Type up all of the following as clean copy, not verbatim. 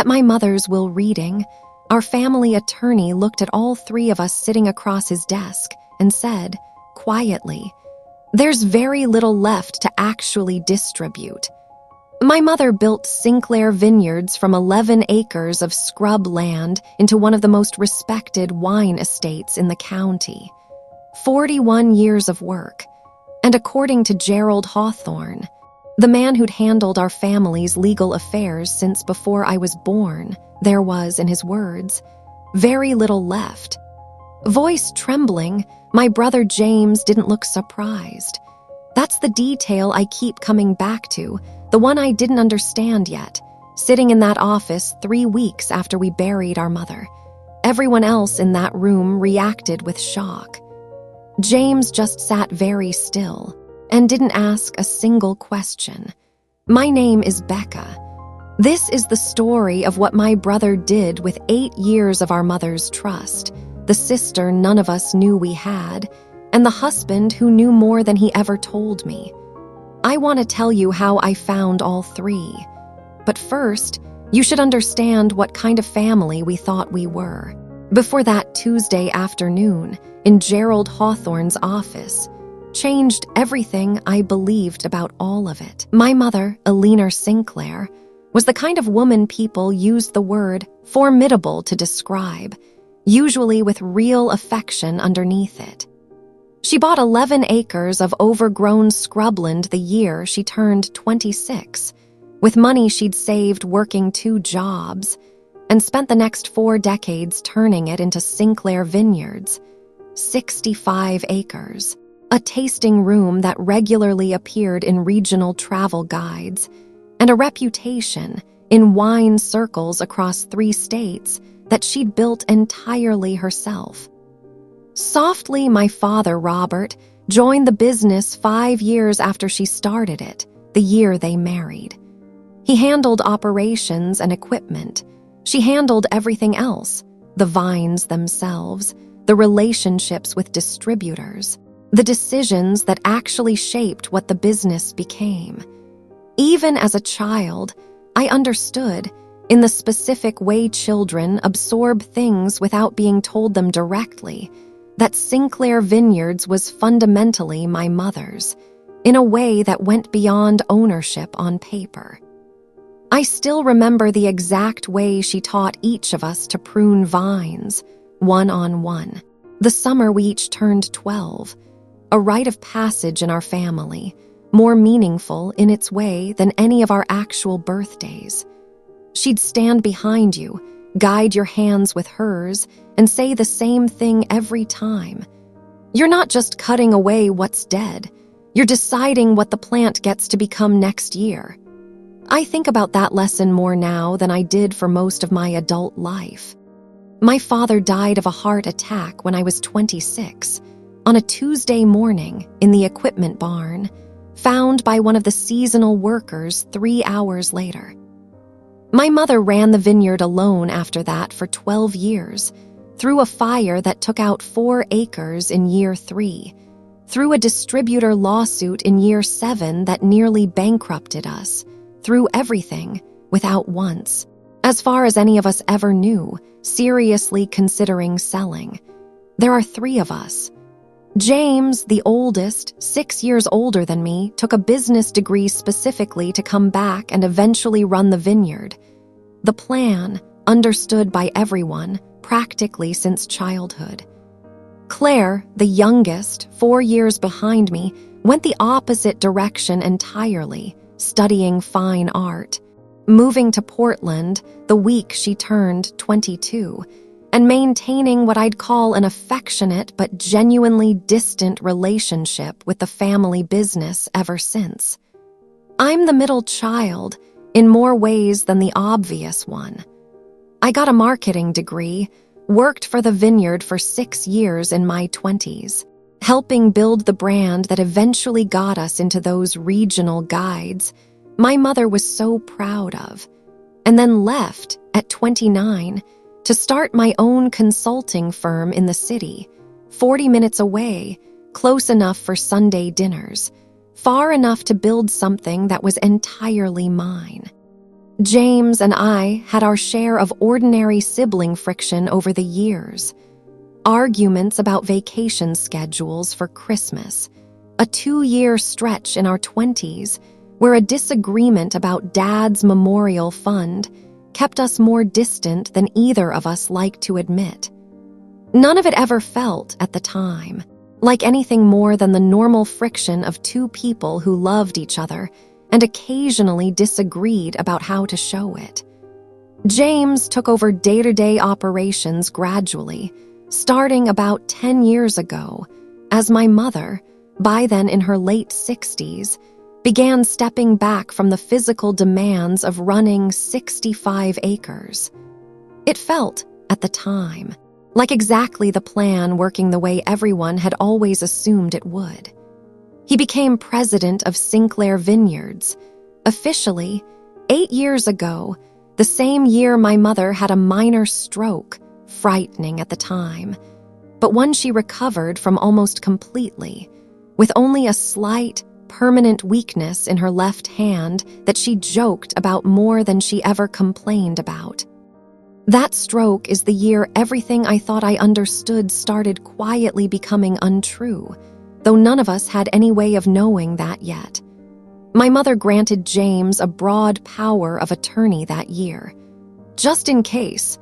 At my mother's will reading, our family attorney looked at all three of us sitting across his desk and said, quietly, "There's very little left to actually distribute." My mother built Sinclair Vineyards from 11 acres of scrubland into one of the most respected wine estates in the county. 41 years of work. And according to Gerald Hawthorne, the man who'd handled our family's legal affairs since before I was born, there was, in his words, very little left. Voice trembling, my brother James didn't look surprised. That's the detail I keep coming back to, the one I didn't understand yet, sitting in that office 3 weeks after we buried our mother. Everyone else in that room reacted with shock. James just sat very still and didn't ask a single question. My name is Becca. This is the story of what my brother did with 8 years of our mother's trust, the sister none of us knew we had, and the husband who knew more than he ever told me. I want to tell you how I found all three. But first, you should understand what kind of family we thought we were. Before that Tuesday afternoon, in Gerald Hawthorne's office, changed everything I believed about all of it. My mother, Alina Sinclair, was the kind of woman people used the word formidable to describe, usually with real affection underneath it. She bought 11 acres of overgrown scrubland the year she turned 26, with money she'd saved working 2 jobs, and spent the next 4 decades turning it into Sinclair Vineyards, 65 acres, a tasting room that regularly appeared in regional travel guides, and a reputation in wine circles across 3 states that she'd built entirely herself. Softly, my father, Robert, joined the business 5 years after she started it, the year they married. He handled operations and equipment. She handled everything else, the vines themselves, the relationships with distributors, the decisions that actually shaped what the business became. Even as a child, I understood, in the specific way children absorb things without being told them directly, that Sinclair Vineyards was fundamentally my mother's, in a way that went beyond ownership on paper. I still remember the exact way she taught each of us to prune vines, one-on-one. The summer we each turned 12, a rite of passage in our family, more meaningful in its way than any of our actual birthdays. She'd stand behind you, guide your hands with hers, and say the same thing every time. You're not just cutting away what's dead, you're deciding what the plant gets to become next year. I think about that lesson more now than I did for most of my adult life. My father died of a heart attack when I was 26, on a Tuesday morning in the equipment barn, found by one of the seasonal workers 3 hours later. My mother ran the vineyard alone after that for 12 years, through a fire that took out 4 acres in year 3, through a distributor lawsuit in year 7 that nearly bankrupted us, through everything, without once, as far as any of us ever knew, seriously considering selling. There are 3 of us. James, the oldest, 6 years older than me, took a business degree specifically to come back and eventually run the vineyard. The plan, understood by everyone, practically since childhood. Claire, the youngest, 4 years behind me, went the opposite direction entirely, studying fine art, moving to Portland the week she turned 22, and maintaining what I'd call an affectionate but genuinely distant relationship with the family business ever since. I'm the middle child, in more ways than the obvious one. I got a marketing degree, worked for the vineyard for 6 years in my 20s, helping build the brand that eventually got us into those regional guides my mother was so proud of, and then left at 29 to start my own consulting firm in the city, 40 minutes away, close enough for Sunday dinners, far enough to build something that was entirely mine. James and I had our share of ordinary sibling friction over the years. Arguments about vacation schedules for Christmas, a 2-year stretch in our 20s where a disagreement about Dad's memorial fund kept us more distant than either of us liked to admit. None of it ever felt, at the time, like anything more than the normal friction of two people who loved each other and occasionally disagreed about how to show it. James took over day-to-day operations gradually, starting about 10 years ago, as my mother, by then in her late 60s, began stepping back from the physical demands of running 65 acres. It felt, at the time, like exactly the plan working the way everyone had always assumed it would. He became president of Sinclair Vineyards, officially 8 years ago, the same year my mother had a minor stroke, frightening at the time, but one she recovered from almost completely, with only a slight, permanent weakness in her left hand that she joked about more than she ever complained about. That stroke is the year everything I thought I understood started quietly becoming untrue, though none of us had any way of knowing that yet. My mother granted James a broad power of attorney that year, just in case,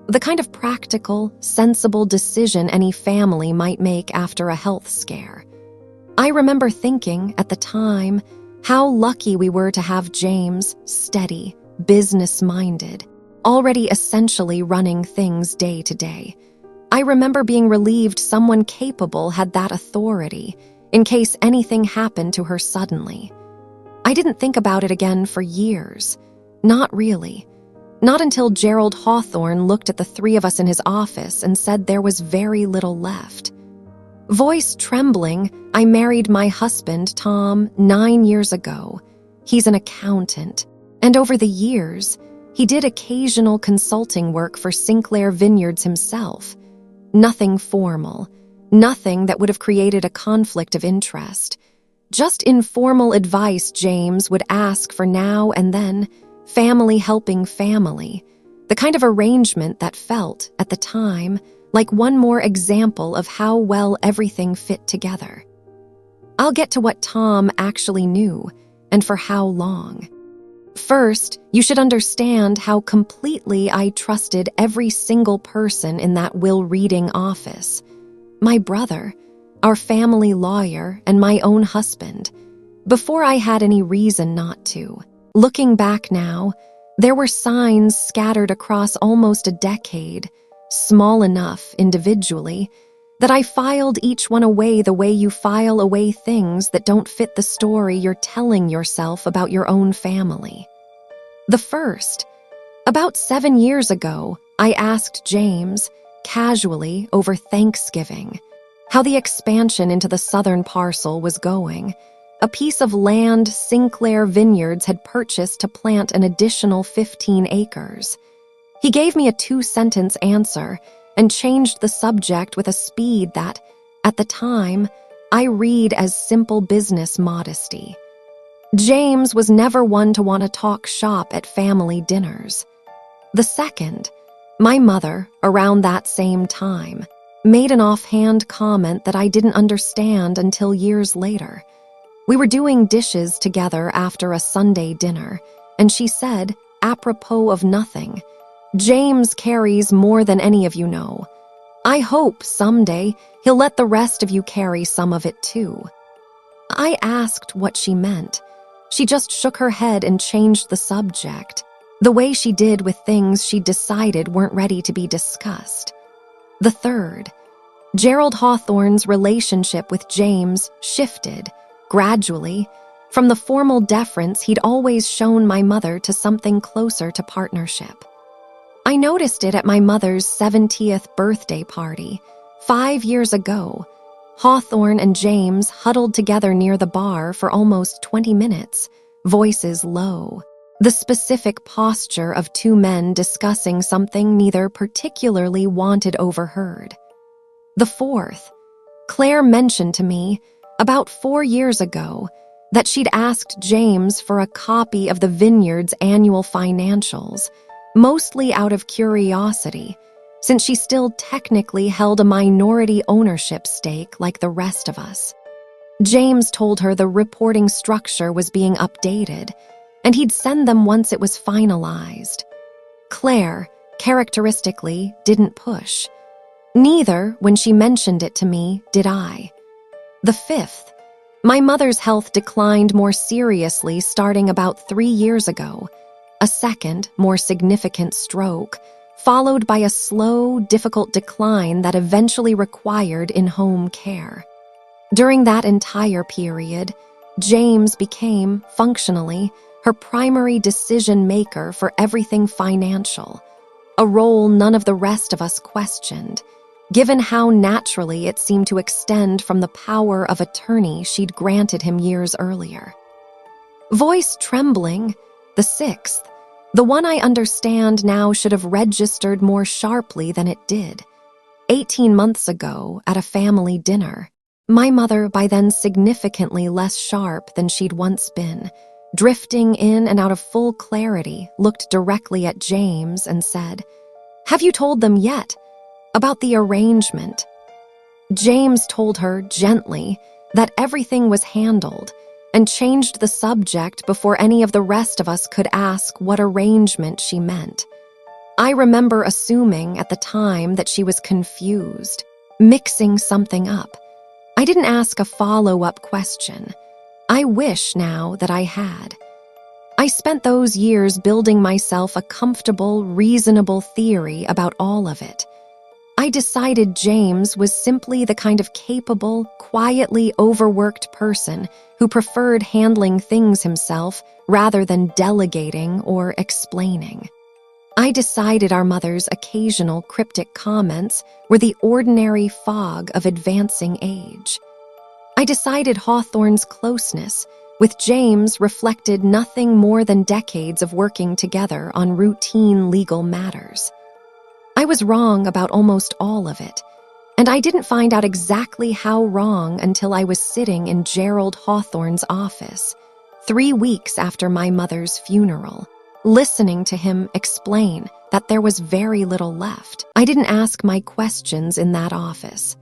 the kind of practical, sensible decision any family might make after a health scare. I remember thinking, at the time, how lucky we were to have James, steady, business-minded, already essentially running things day to day. I remember being relieved someone capable had that authority, in case anything happened to her suddenly. I didn't think about it again for years. Not really. Not until Gerald Hawthorne looked at the three of us in his office and said there was very little left. Voice trembling, I married my husband, Tom, 9 years ago. He's an accountant, and over the years, he did occasional consulting work for Sinclair Vineyards himself. Nothing formal, nothing that would have created a conflict of interest. Just informal advice James would ask for now and then, family helping family, the kind of arrangement that felt, at the time, like one more example of how well everything fit together. I'll get to what Tom actually knew, and for how long. First, you should understand how completely I trusted every single person in that will-reading office. My brother, our family lawyer, and my own husband, before I had any reason not to. Looking back now, there were signs scattered across almost a decade, small enough individually, that I filed each one away the way you file away things that don't fit the story you're telling yourself about your own family. The first, about 7 years ago, I asked James, casually over Thanksgiving, how the expansion into the southern parcel was going, a piece of land Sinclair Vineyards had purchased to plant an additional 15 acres. He gave me a 2-sentence answer and changed the subject with a speed that, at the time, I read as simple business modesty. James was never one to want to talk shop at family dinners. The second, my mother, around that same time, made an offhand comment that I didn't understand until years later. We were doing dishes together after a Sunday dinner, and she said, apropos of nothing, "James carries more than any of you know. I hope someday he'll let the rest of you carry some of it too." I asked what she meant. She just shook her head and changed the subject, the way she did with things she decided weren't ready to be discussed. The third, Gerald Hawthorne's relationship with James shifted, gradually, from the formal deference he'd always shown my mother to something closer to partnership. I noticed it at my mother's 70th birthday party, 5 years ago. Hawthorne and James huddled together near the bar for almost 20 minutes, voices low, the specific posture of two men discussing something neither particularly wanted overheard. The fourth, Claire mentioned to me, about 4 years ago, that she'd asked James for a copy of the vineyard's annual financials, mostly out of curiosity, since she still technically held a minority ownership stake like the rest of us. James told her the reporting structure was being updated, and he'd send them once it was finalized. Claire, characteristically, didn't push. Neither, when she mentioned it to me, did I. The 5th, my mother's health declined more seriously starting about 3 years ago. A second, more significant stroke, followed by a slow, difficult decline that eventually required in-home care. During that entire period, James became, functionally, her primary decision-maker for everything financial, a role none of the rest of us questioned, given how naturally it seemed to extend from the power of attorney she'd granted him years earlier. Voice trembling, the 6th, the one I understand now should have registered more sharply than it did. 18 months ago, at a family dinner, my mother, by then significantly less sharp than she'd once been, drifting in and out of full clarity, looked directly at James and said, "Have you told them yet? About the arrangement?" James told her, gently, that everything was handled, and changed the subject before any of the rest of us could ask what arrangement she meant. I remember assuming at the time that she was confused, mixing something up. I didn't ask a follow-up question. I wish now that I had. I spent those years building myself a comfortable, reasonable theory about all of it. I decided James was simply the kind of capable, quietly overworked person who preferred handling things himself rather than delegating or explaining. I decided our mother's occasional cryptic comments were the ordinary fog of advancing age. I decided Hawthorne's closeness with James reflected nothing more than decades of working together on routine legal matters. I was wrong about almost all of it, and I didn't find out exactly how wrong until I was sitting in Gerald Hawthorne's office, 3 weeks after my mother's funeral, listening to him explain that there was very little left. I didn't ask my questions in that office.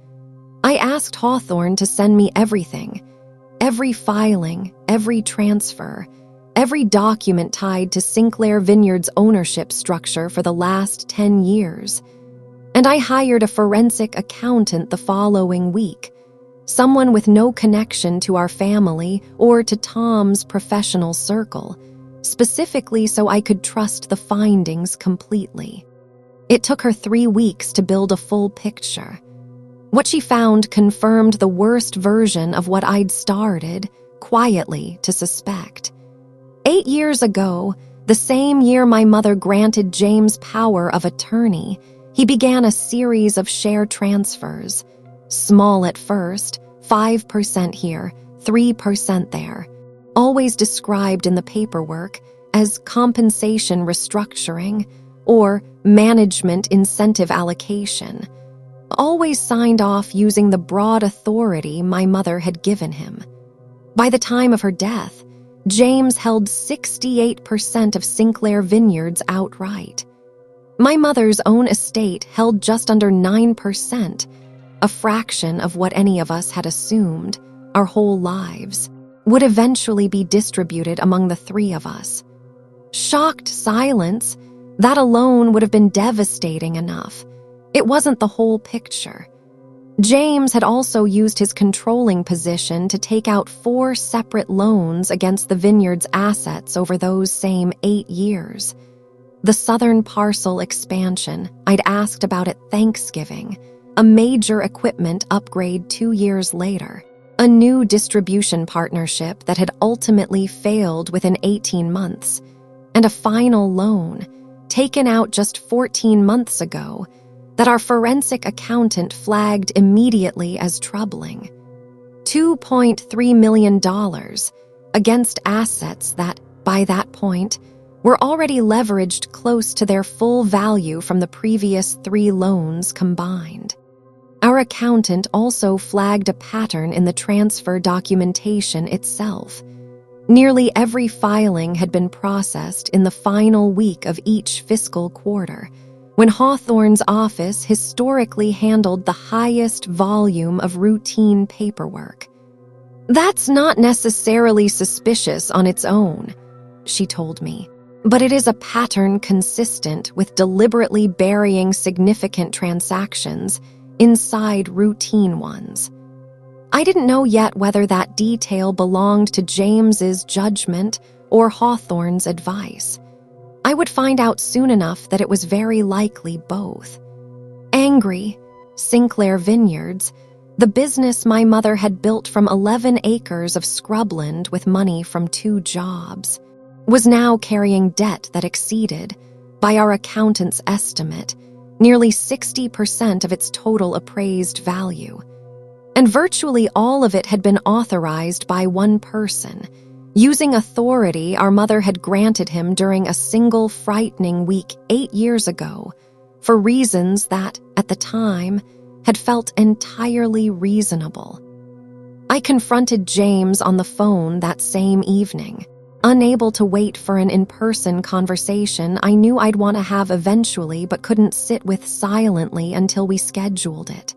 I asked Hawthorne to send me everything, every filing, every transfer, every document tied to Sinclair Vineyards' ownership structure for the last 10 years. And I hired a forensic accountant the following week, someone with no connection to our family or to Tom's professional circle, specifically so I could trust the findings completely. It took her 3 weeks to build a full picture. What she found confirmed the worst version of what I'd started, quietly, to suspect. 8 years ago, the same year my mother granted James power of attorney, he began a series of share transfers. Small at first, 5% here, 3% there, always described in the paperwork as compensation restructuring or management incentive allocation, always signed off using the broad authority my mother had given him. By the time of her death, James held 68% of Sinclair Vineyards outright. My mother's own estate held just under 9%, a fraction of what any of us had assumed, our whole lives, would eventually be distributed among the 3 of us. Shocked silence, that alone would have been devastating enough. It wasn't the whole picture. James had also used his controlling position to take out 4 separate loans against the vineyard's assets over those same 8 years. The southern parcel expansion I'd asked about at Thanksgiving, a major equipment upgrade 2 years later, a new distribution partnership that had ultimately failed within 18 months, and a final loan, taken out just 14 months ago, that our forensic accountant flagged immediately as troubling. $2.3 million against assets that, by that point, were already leveraged close to their full value from the previous 3 loans combined. Our accountant also flagged a pattern in the transfer documentation itself, Nearly every filing had been processed in the final week of each fiscal quarter, when Hawthorne's office historically handled the highest volume of routine paperwork. "That's not necessarily suspicious on its own," she told me, "but it is a pattern consistent with deliberately burying significant transactions inside routine ones." I didn't know yet whether that detail belonged to James's judgment or Hawthorne's advice. I would find out soon enough that it was very likely both. Angry, Sinclair Vineyards, the business my mother had built from 11 acres of scrubland with money from 2 jobs, was now carrying debt that exceeded, by our accountant's estimate, nearly 60% of its total appraised value. And virtually all of it had been authorized by one person, using authority our mother had granted him during a single frightening week 8 years ago, for reasons that, at the time, had felt entirely reasonable. I confronted James on the phone that same evening, unable to wait for an in-person conversation I knew I'd want to have eventually but couldn't sit with silently until we scheduled it.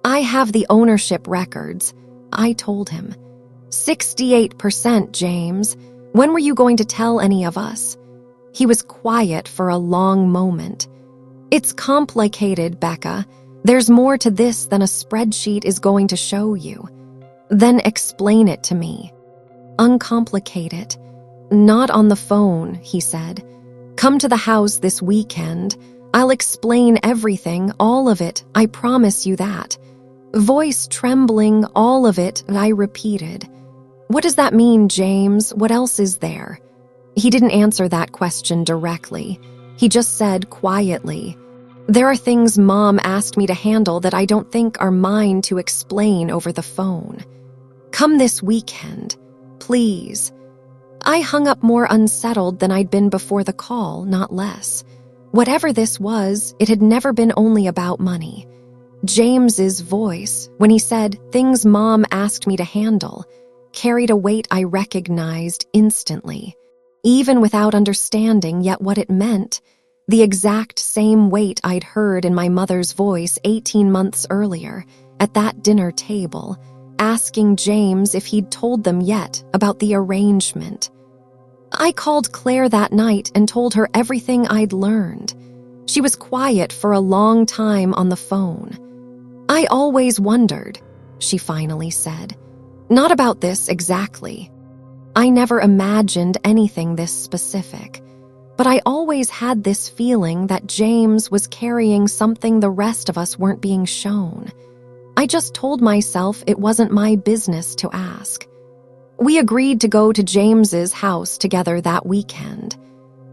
"I have the ownership records," I told him. 68%, James. When were you going to tell any of us?" He was quiet for a long moment. "It's complicated, Becca. There's more to this than a spreadsheet is going to show you." "Then explain it to me." "Uncomplicate it." "Not on the phone," he said. "Come to the house this weekend. I'll explain everything, all of it, I promise you that." Voice trembling, "All of it," I repeated. "What does that mean, James? What else is there?" He didn't answer that question directly. He just said quietly, "There are things Mom asked me to handle that I don't think are mine to explain over the phone. Come this weekend, please." I hung up more unsettled than I'd been before the call, not less. Whatever this was, it had never been only about money. James's voice, when he said, "things Mom asked me to handle," carried a weight I recognized instantly, even without understanding yet what it meant, the exact same weight I'd heard in my mother's voice 18 months earlier, at that dinner table, asking James if he'd told them yet about the arrangement. I called Claire that night and told her everything I'd learned. She was quiet for a long time on the phone. "I always wondered," she finally said. "Not about this exactly. I never imagined anything this specific, but I always had this feeling that James was carrying something the rest of us weren't being shown. I just told myself it wasn't my business to ask." We agreed to go to James's house together that weekend.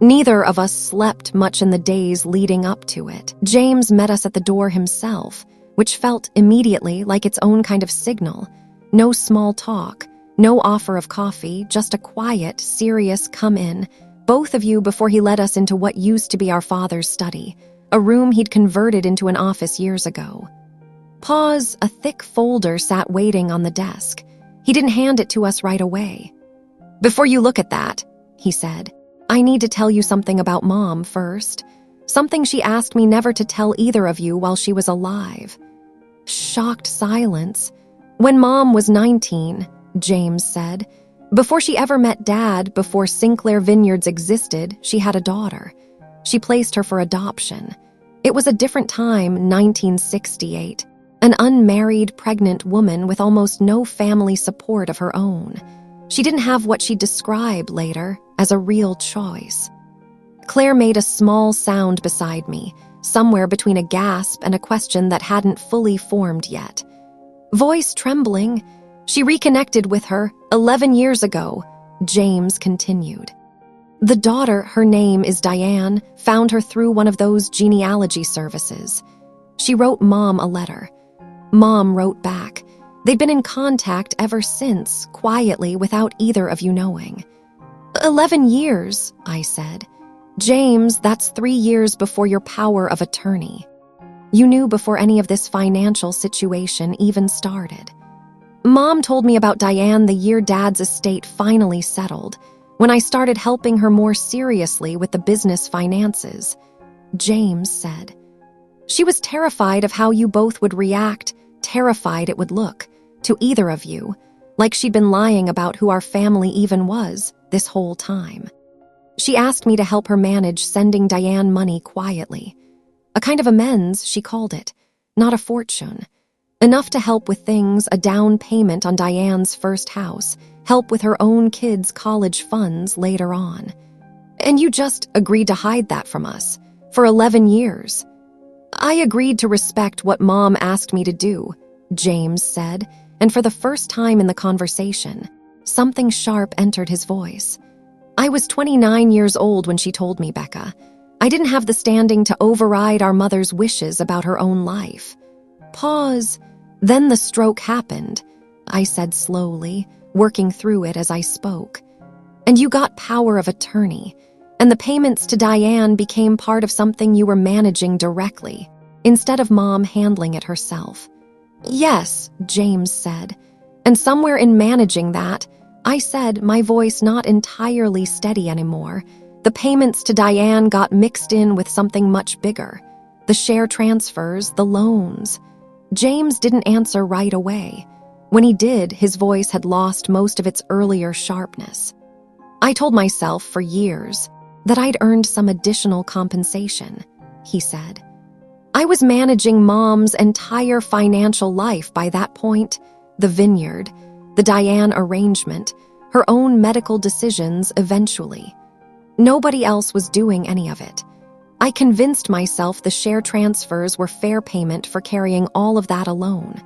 Neither of us slept much in the days leading up to it. James met us at the door himself, which felt immediately like its own kind of signal. No small talk, no offer of coffee, just a quiet, serious "come in, both of you," before he led us into what used to be our father's study, a room he'd converted into an office years ago. Pause, a thick folder sat waiting on the desk. He didn't hand it to us right away. "Before you look at that," he said, "I need to tell you something about Mom first. Something she asked me never to tell either of you while she was alive." Shocked silence. "When Mom was 19, James said. Before she ever met Dad, before Sinclair Vineyards existed, she had a daughter. She placed her for adoption. It was a different time, 1968. An unmarried, pregnant woman with almost no family support of her own. She didn't have what she'd describe later as a real choice." Claire made a small sound beside me, somewhere between a gasp and a question that hadn't fully formed yet. Voice trembling, "She reconnected with her 11 years ago," James continued. "The daughter, her name is Diane, found her through one of those genealogy services. She wrote Mom a letter. Mom wrote back. They'd been in contact ever since, quietly, without either of you knowing." 11 years, I said. "James, that's 3 years before your power of attorney. You knew before any of this financial situation even started." Mom told me about Diane the year Dad's estate finally settled, when I started helping her more seriously with the business finances, James said. She was terrified of how you both would react, terrified it would look, to either of you, like she'd been lying about who our family even was this whole time. She asked me to help her manage sending Diane money quietly. A kind of amends, she called it, not a fortune. Enough to help with things, a down payment on Diane's first house, help with her own kids' college funds later on. And you just agreed to hide that from us for 11 years. I agreed to respect what Mom asked me to do, James said, and for the first time in the conversation, something sharp entered his voice. I was 29 years old when she told me, Becca. I didn't have the standing to override our mother's wishes about her own life. Pause. Then the stroke happened, I said slowly, working through it as I spoke. And you got power of attorney, and the payments to Diane became part of something you were managing directly, instead of Mom handling it herself. Yes, James said, and somewhere in managing that, I said, my voice not entirely steady anymore, the payments to Diane got mixed in with something much bigger. The share transfers, the loans. James didn't answer right away. When he did, his voice had lost most of its earlier sharpness. I told myself for years that I'd earned some additional compensation, he said. I was managing Mom's entire financial life by that point, the vineyard, the Diane arrangement, her own medical decisions eventually. Nobody else was doing any of it. I convinced myself the share transfers were fair payment for carrying all of that alone.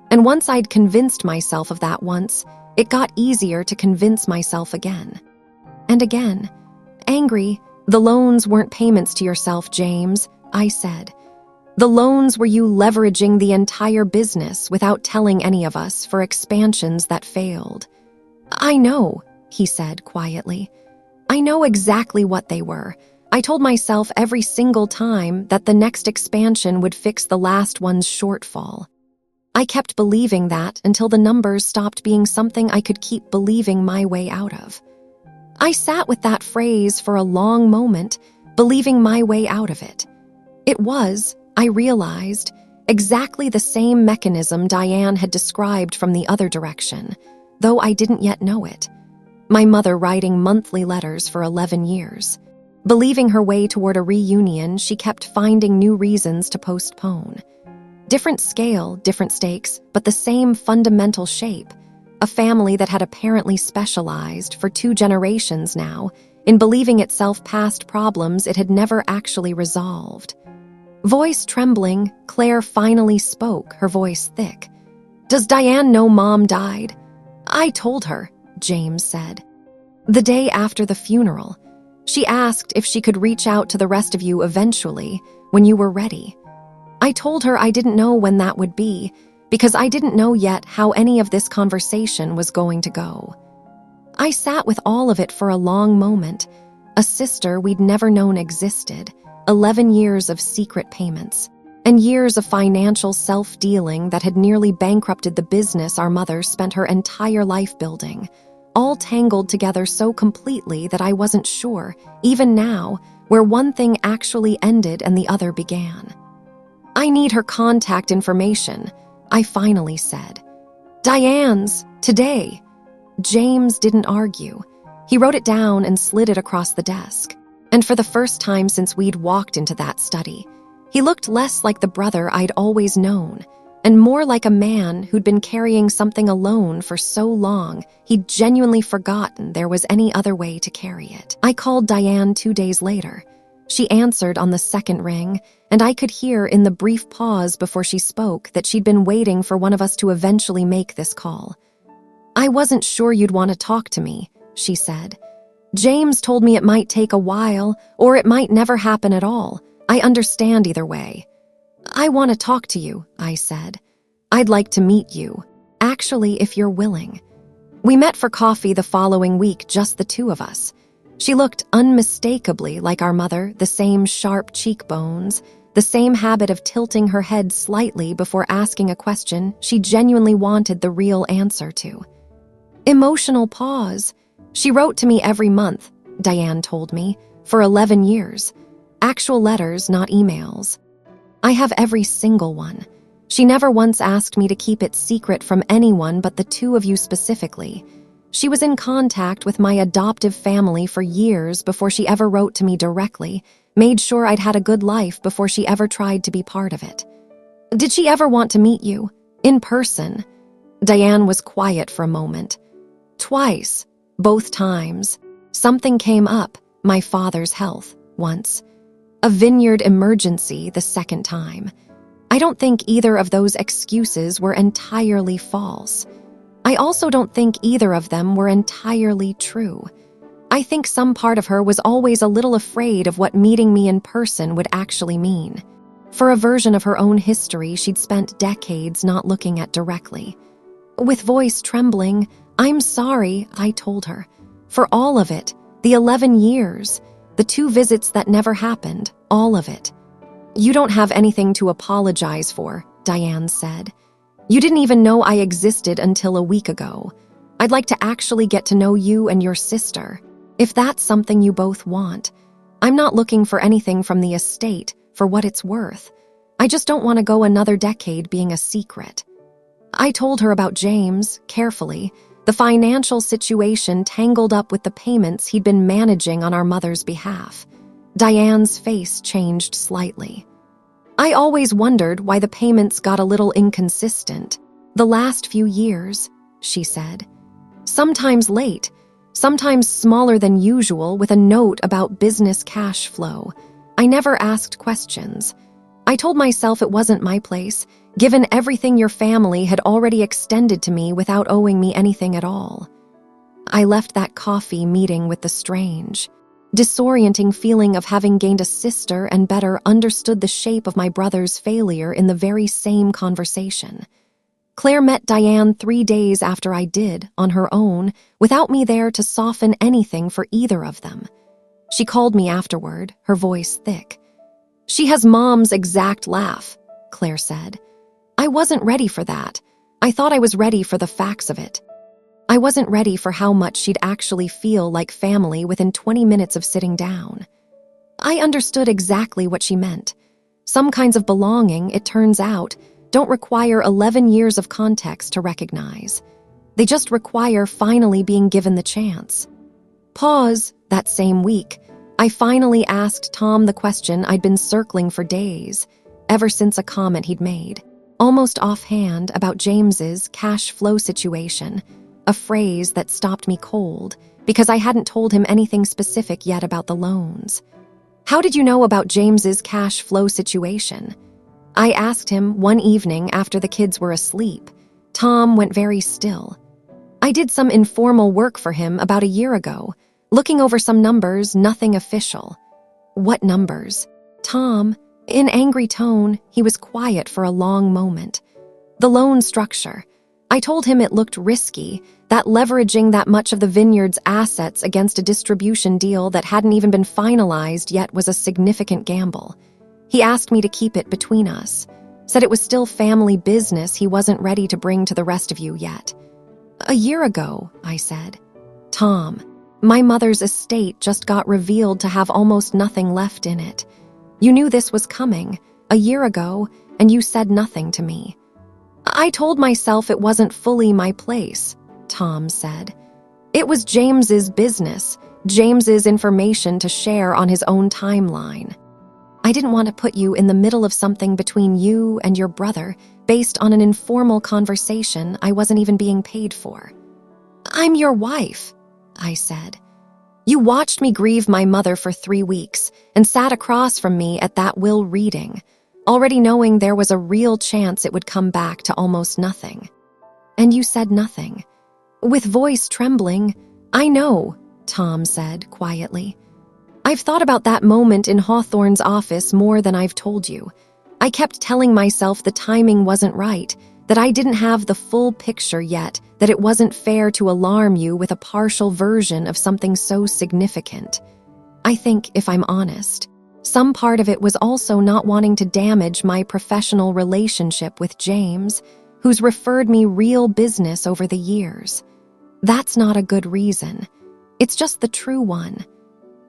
And once I'd convinced myself of that once, it got easier to convince myself again. And again. Angry, the loans weren't payments to yourself, James, I said. The loans were you leveraging the entire business without telling any of us for expansions that failed. I know, he said quietly. I know exactly what they were. I told myself every single time that the next expansion would fix the last one's shortfall. I kept believing that until the numbers stopped being something I could keep believing my way out of. I sat with that phrase for a long moment, believing my way out of it. It was, I realized, exactly the same mechanism Diane had described from the other direction, though I didn't yet know it. My mother writing monthly letters for 11 years. Believing her way toward a reunion, she kept finding new reasons to postpone. Different scale, different stakes, but the same fundamental shape. A family that had apparently specialized for 2 generations now in believing itself past problems it had never actually resolved. Voice trembling, Claire finally spoke, her voice thick. Does Diane know Mom died? I told her, James said. The day after the funeral. She asked if she could reach out to the rest of you eventually, when you were ready. I told her I didn't know when that would be, because I didn't know yet how any of this conversation was going to go. I sat with all of it for a long moment, a sister we'd never known existed, 11 years of secret payments, and years of financial self-dealing that had nearly bankrupted the business our mother spent her entire life building, all tangled together so completely that I wasn't sure, even now, where one thing actually ended and the other began. I need her contact information, I finally said. Diane's, today. James didn't argue. He wrote it down and slid it across the desk. And for the first time since we'd walked into that study, he looked less like the brother I'd always known, and more like a man who'd been carrying something alone for so long he'd genuinely forgotten there was any other way to carry it. I called Diane 2 days later. She answered on the second ring, and I could hear in the brief pause before she spoke that she'd been waiting for one of us to eventually make this call. I wasn't sure you'd want to talk to me, she said. James told me it might take a while, or it might never happen at all. I understand either way. I want to talk to you, I said. I'd like to meet you, actually, if you're willing. We met for coffee the following week, just the 2 of us. She looked unmistakably like our mother, the same sharp cheekbones, the same habit of tilting her head slightly before asking a question she genuinely wanted the real answer to. Emotional pause. She wrote to me every month, Diane told me, for 11 years. Actual letters, not emails. I have every single one. She never once asked me to keep it secret from anyone but the two of you specifically. She was in contact with my adoptive family for years before she ever wrote to me directly, made sure I'd had a good life before she ever tried to be part of it. Did she ever want to meet you? In person? Diane was quiet for a moment. Twice. Both times. Something came up, my father's health, once. A vineyard emergency the second time. I don't think either of those excuses were entirely false. I also don't think either of them were entirely true. I think some part of her was always a little afraid of what meeting me in person would actually mean. For a version of her own history she'd spent decades not looking at directly. With voice trembling, I'm sorry, I told her. For all of it, the 11 years, the 2 visits that never happened, all of it. You don't have anything to apologize for, Diane said. You didn't even know I existed until a week ago. I'd like to actually get to know you and your sister, if that's something you both want. I'm not looking for anything from the estate, for what it's worth. I just don't want to go another decade being a secret. I told her about James, carefully, the financial situation tangled up with the payments he'd been managing on our mother's behalf. Diane's face changed slightly. I always wondered why the payments got a little inconsistent. The last few years, she said. Sometimes late, sometimes smaller than usual with a note about business cash flow. I never asked questions. I told myself it wasn't my place, given everything your family had already extended to me without owing me anything at all. I left that coffee meeting with the strange, disorienting feeling of having gained a sister and better understood the shape of my brother's failure in the very same conversation. Claire met Diane 3 days after I did, on her own, without me there to soften anything for either of them. She called me afterward, her voice thick. She has Mom's exact laugh, Claire said. I wasn't ready for that. I thought I was ready for the facts of it. I wasn't ready for how much she'd actually feel like family within 20 minutes of sitting down. I understood exactly what she meant. Some kinds of belonging, it turns out, don't require 11 years of context to recognize. They just require finally being given the chance. Pause. That same week, I finally asked Tom the question I'd been circling for days, ever since a comment he'd made, almost offhand, about James's cash flow situation, a phrase that stopped me cold because I hadn't told him anything specific yet about the loans. How did you know about James's cash flow situation? I asked him one evening after the kids were asleep. Tom went very still. I did some informal work for him about a year ago, looking over some numbers, nothing official. What numbers? Tom, in angry tone, he was quiet for a long moment. The loan structure. I told him it looked risky, that leveraging that much of the vineyard's assets against a distribution deal that hadn't even been finalized yet was a significant gamble. He asked me to keep it between us, said it was still family business he wasn't ready to bring to the rest of you yet. A year ago, I said. Tom, my mother's estate just got revealed to have almost nothing left in it. You knew this was coming, a year ago, and you said nothing to me. I told myself it wasn't fully my place, Tom said. It was James's business, James's information to share on his own timeline. I didn't want to put you in the middle of something between you and your brother based on an informal conversation I wasn't even being paid for. I'm your wife, I said. You watched me grieve my mother for 3 weeks and sat across from me at that will reading, already knowing there was a real chance it would come back to almost nothing. And you said nothing. With voice trembling, I know, Tom said quietly. I've thought about that moment in Hawthorne's office more than I've told you. I kept telling myself the timing wasn't right, that I didn't have the full picture yet, that it wasn't fair to alarm you with a partial version of something so significant. I think, if I'm honest, Some part of it was also not wanting to damage my professional relationship with James, who's referred me real business over the years. That's not a good reason. It's just the true one.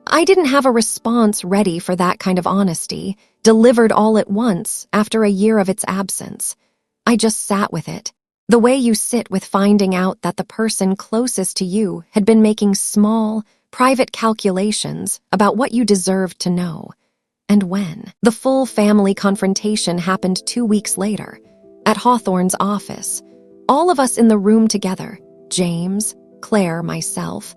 I didn't have a response ready for that kind of honesty, delivered all at once after a year of its absence. I just sat with it, the way you sit with finding out that the person closest to you had been making small, private calculations about what you deserved to know. And when. The full family confrontation happened 2 weeks later, at Hawthorne's office. All of us in the room together, James, Claire, myself,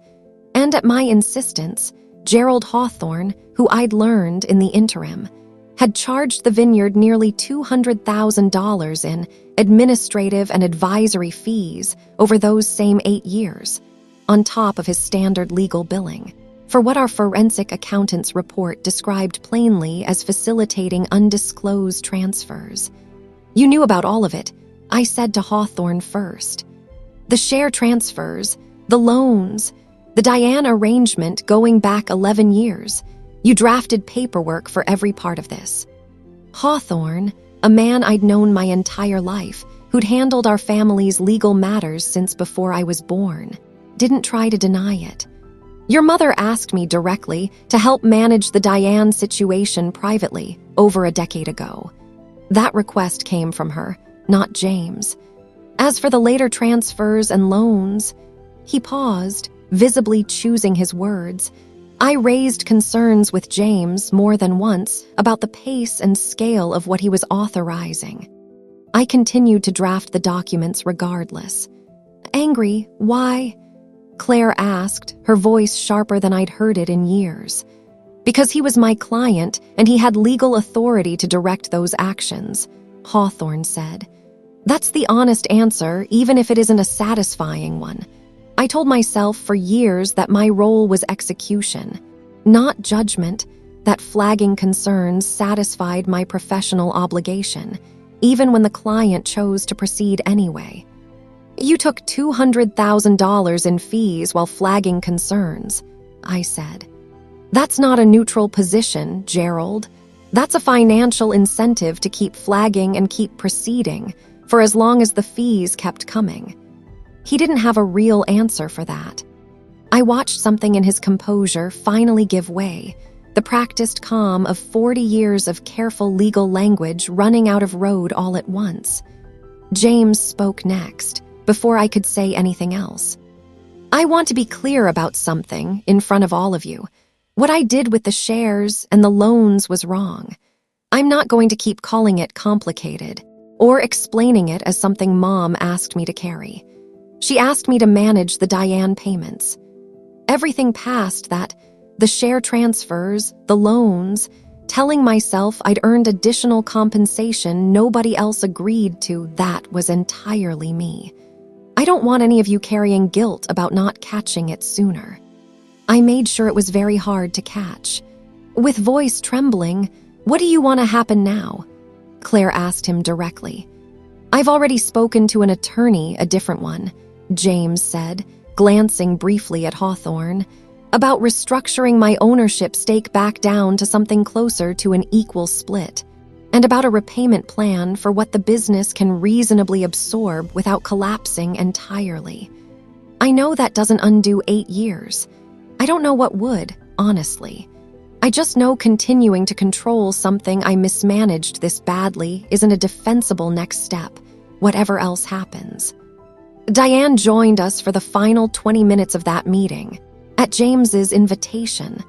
and at my insistence, Gerald Hawthorne, who I'd learned in the interim, had charged the vineyard nearly $200,000 in administrative and advisory fees over those same 8 years, on top of his standard legal billing, for what our forensic accountant's report described plainly as facilitating undisclosed transfers. You knew about all of it, I said to Hawthorne first. The share transfers, the loans, the Diane arrangement going back 11 years. You drafted paperwork for every part of this. Hawthorne, a man I'd known my entire life, who'd handled our family's legal matters since before I was born, didn't try to deny it. Your mother asked me directly to help manage the Diane situation privately over a decade ago. That request came from her, not James. As for the later transfers and loans, he paused, visibly choosing his words. I raised concerns with James more than once about the pace and scale of what he was authorizing. I continued to draft the documents regardless. Angry, why? Claire asked, her voice sharper than I'd heard it in years. Because he was my client and he had legal authority to direct those actions, Hawthorne said. That's the honest answer, even if it isn't a satisfying one. I told myself for years that my role was execution, not judgment, that flagging concerns satisfied my professional obligation, even when the client chose to proceed anyway. You took $200,000 in fees while flagging concerns, I said. That's not a neutral position, Gerald. That's a financial incentive to keep flagging and keep proceeding for as long as the fees kept coming. He didn't have a real answer for that. I watched something in his composure finally give way, the practiced calm of 40 years of careful legal language running out of road all at once. James spoke next, before I could say anything else. I want to be clear about something in front of all of you. What I did with the shares and the loans was wrong. I'm not going to keep calling it complicated or explaining it as something Mom asked me to carry. She asked me to manage the Diane payments. Everything past that, the share transfers, the loans, telling myself I'd earned additional compensation nobody else agreed to, that was entirely me. I don't want any of you carrying guilt about not catching it sooner. I made sure it was very hard to catch. With voice trembling, "What do you want to happen now?" Claire asked him directly. "I've already spoken to an attorney, a different one," James said, glancing briefly at Hawthorne, "about restructuring my ownership stake back down to something closer to an equal split, and about a repayment plan for what the business can reasonably absorb without collapsing entirely. I know that doesn't undo 8 years. I don't know what would, honestly. I just know continuing to control something I mismanaged this badly isn't a defensible next step, whatever else happens." Diane joined us for the final 20 minutes of that meeting, at James's invitation,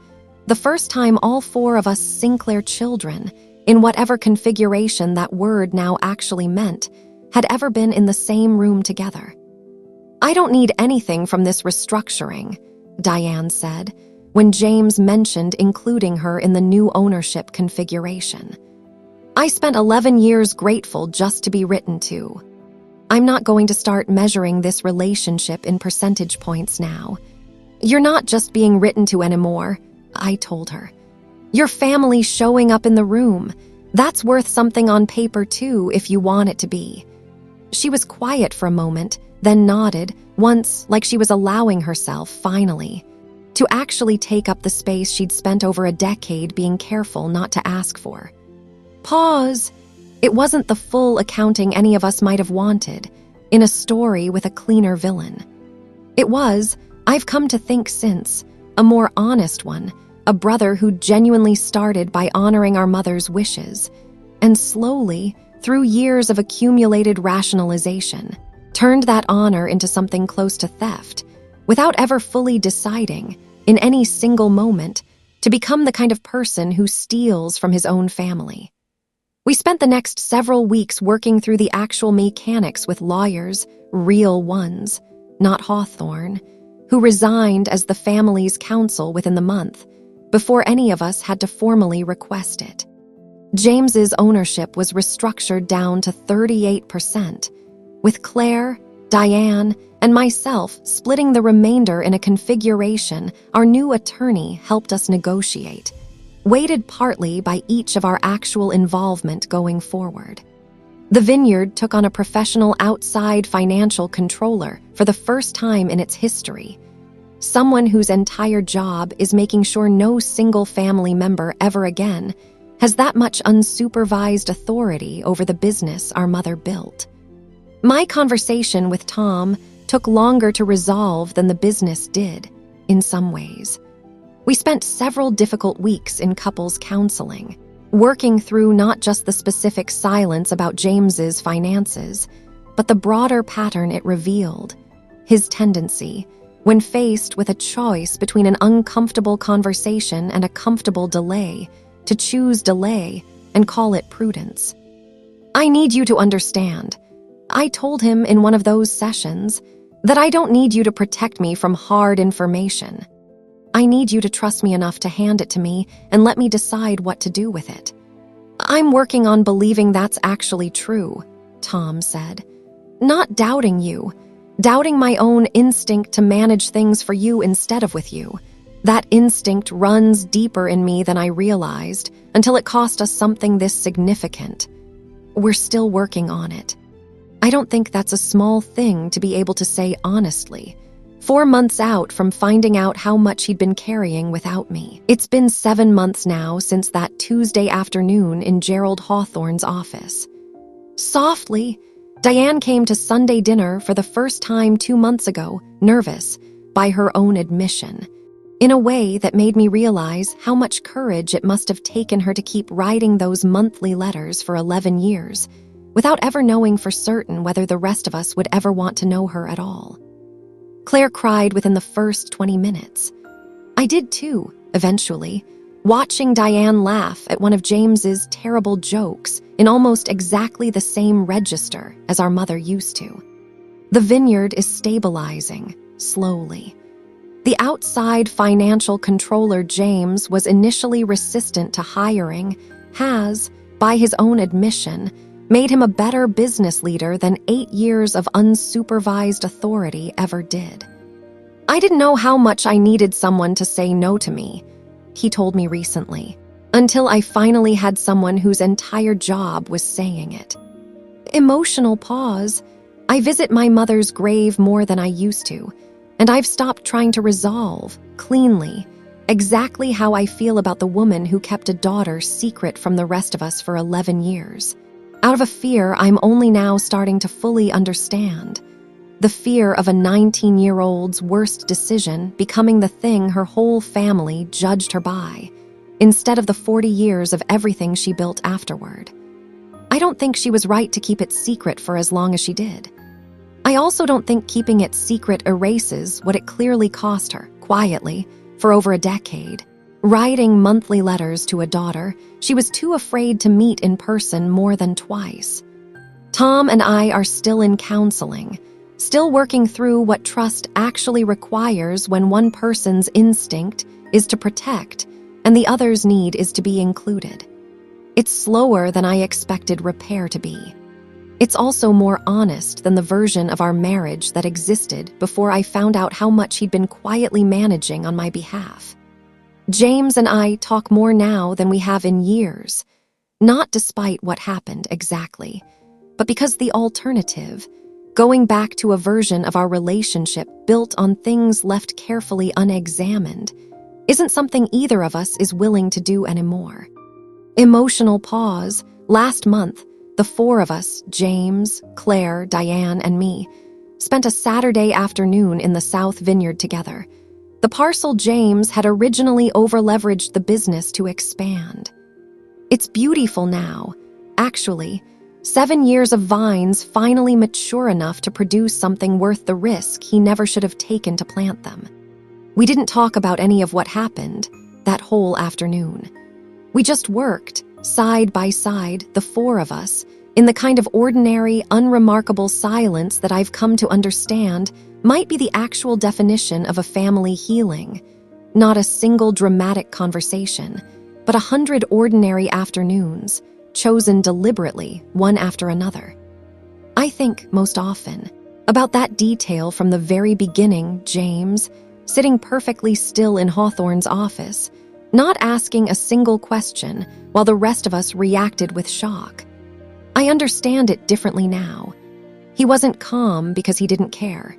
the first time all 4 of us Sinclair children, in whatever configuration that word now actually meant, had ever been in the same room together. "I don't need anything from this restructuring," Diane said, when James mentioned including her in the new ownership configuration. "I spent 11 years grateful just to be written to. I'm not going to start measuring this relationship in percentage points now. You're not just being written to anymore," I told her. "Your family showing up in the room. That's worth something on paper too if you want it to be." She was quiet for a moment, then nodded, once like she was allowing herself, finally. to actually take up the space she'd spent over a decade being careful not to ask for. Pause. It wasn't the full accounting any of us might have wanted, in a story with a cleaner villain. It was, I've come to think since, a more honest one, a brother who genuinely started by honoring our mother's wishes, and slowly, through years of accumulated rationalization, turned that honor into something close to theft, without ever fully deciding, in any single moment, to become the kind of person who steals from his own family. We spent the next several weeks working through the actual mechanics with lawyers, real ones, not Hawthorne, who resigned as the family's counsel within the month, before any of us had to formally request it. James's ownership was restructured down to 38%, with Claire, Diane, and myself splitting the remainder in a configuration our new attorney helped us negotiate, weighted partly by each of our actual involvement going forward. The vineyard took on a professional outside financial controller for the first time in its history, someone whose entire job is making sure no single family member ever again has that much unsupervised authority over the business our mother built. My conversation with Tom took longer to resolve than the business did, in some ways. We spent several difficult weeks in couples counseling, working through not just the specific silence about James's finances, but the broader pattern it revealed, his tendency, when faced with a choice between an uncomfortable conversation and a comfortable delay, to choose delay and call it prudence. I need you to understand, I told him in one of those sessions, that I don't need you to protect me from hard information. I need you to trust me enough to hand it to me and let me decide what to do with it. I'm working on believing that's actually true, Tom said. Not doubting you, doubting my own instinct to manage things for you instead of with you. That instinct runs deeper in me than I realized until it cost us something this significant. We're still working on it. I don't think that's a small thing to be able to say honestly. 4 months out from finding out how much he'd been carrying without me. It's been 7 months now since that Tuesday afternoon in Gerald Hawthorne's office. Softly, Diane came to Sunday dinner for the first time 2 months ago, nervous, by her own admission, in a way that made me realize how much courage it must have taken her to keep writing those monthly letters for 11 years, without ever knowing for certain whether the rest of us would ever want to know her at all. Claire cried within the first 20 minutes. I did too, eventually, watching Diane laugh at one of James's terrible jokes in almost exactly the same register as our mother used to. The vineyard is stabilizing, slowly. The outside financial controller James was initially resistant to hiring has, by his own admission, made him a better business leader than 8 years of unsupervised authority ever did. I didn't know how much I needed someone to say no to me, he told me recently, until I finally had someone whose entire job was saying it. Emotional pause. I visit my mother's grave more than I used to, and I've stopped trying to resolve, cleanly, exactly how I feel about the woman who kept a daughter secret from the rest of us for 11 years. Out of a fear I'm only now starting to fully understand. The fear of a 19-year-old's worst decision becoming the thing her whole family judged her by, instead of the 40 years of everything she built afterward. I don't think she was right to keep it secret for as long as she did. I also don't think keeping it secret erases what it clearly cost her, quietly, for over a decade. Writing monthly letters to a daughter she was too afraid to meet in person more than twice. Tom and I are still in counseling, still working through what trust actually requires when one person's instinct is to protect and the other's need is to be included. It's slower than I expected repair to be. It's also more honest than the version of our marriage that existed before I found out how much he'd been quietly managing on my behalf. James and I talk more now than we have in years, not despite what happened exactly, but because the alternative, going back to a version of our relationship built on things left carefully unexamined, isn't something either of us is willing to do anymore. Emotional pause. Last month, the four of us, James, Claire, Diane, and me, spent a Saturday afternoon in the South Vineyard together. The parcel James had originally over-leveraged the business to expand. It's beautiful now. Actually, 7 years of vines finally mature enough to produce something worth the risk he never should have taken to plant them. We didn't talk about any of what happened that whole afternoon. We just worked, side by side, the four of us, in the kind of ordinary, unremarkable silence that I've come to understand might be the actual definition of a family healing. Not a single dramatic conversation, but 100 ordinary afternoons, chosen deliberately, one after another. I think, most often, about that detail from the very beginning. James, sitting perfectly still in Hawthorne's office, not asking a single question while the rest of us reacted with shock. I understand it differently now. He wasn't calm because he didn't care.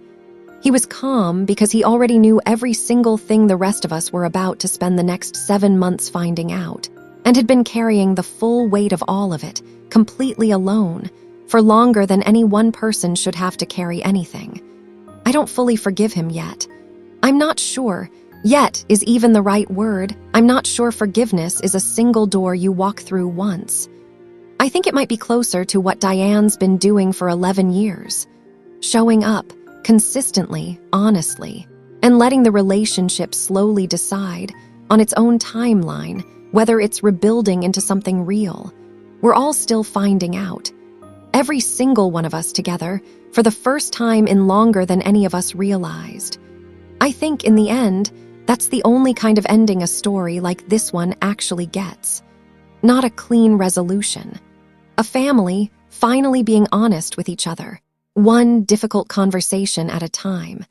He was calm because he already knew every single thing the rest of us were about to spend the next 7 months finding out, and had been carrying the full weight of all of it, completely alone, for longer than any one person should have to carry anything. I don't fully forgive him yet. I'm not sure. Yet is even the right word. I'm not sure forgiveness is a single door you walk through once. I think it might be closer to what Diane's been doing for 11 years. Showing up, consistently, honestly, and letting the relationship slowly decide, on its own timeline, whether it's rebuilding into something real. We're all still finding out. Every single one of us together, for the first time in longer than any of us realized. I think, in the end, that's the only kind of ending a story like this one actually gets. Not a clean resolution. A family finally being honest with each other, one difficult conversation at a time.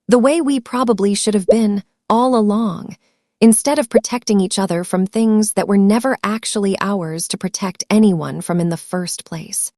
The way we probably should have been all along, instead of protecting each other from things that were never actually ours to protect anyone from in the first place.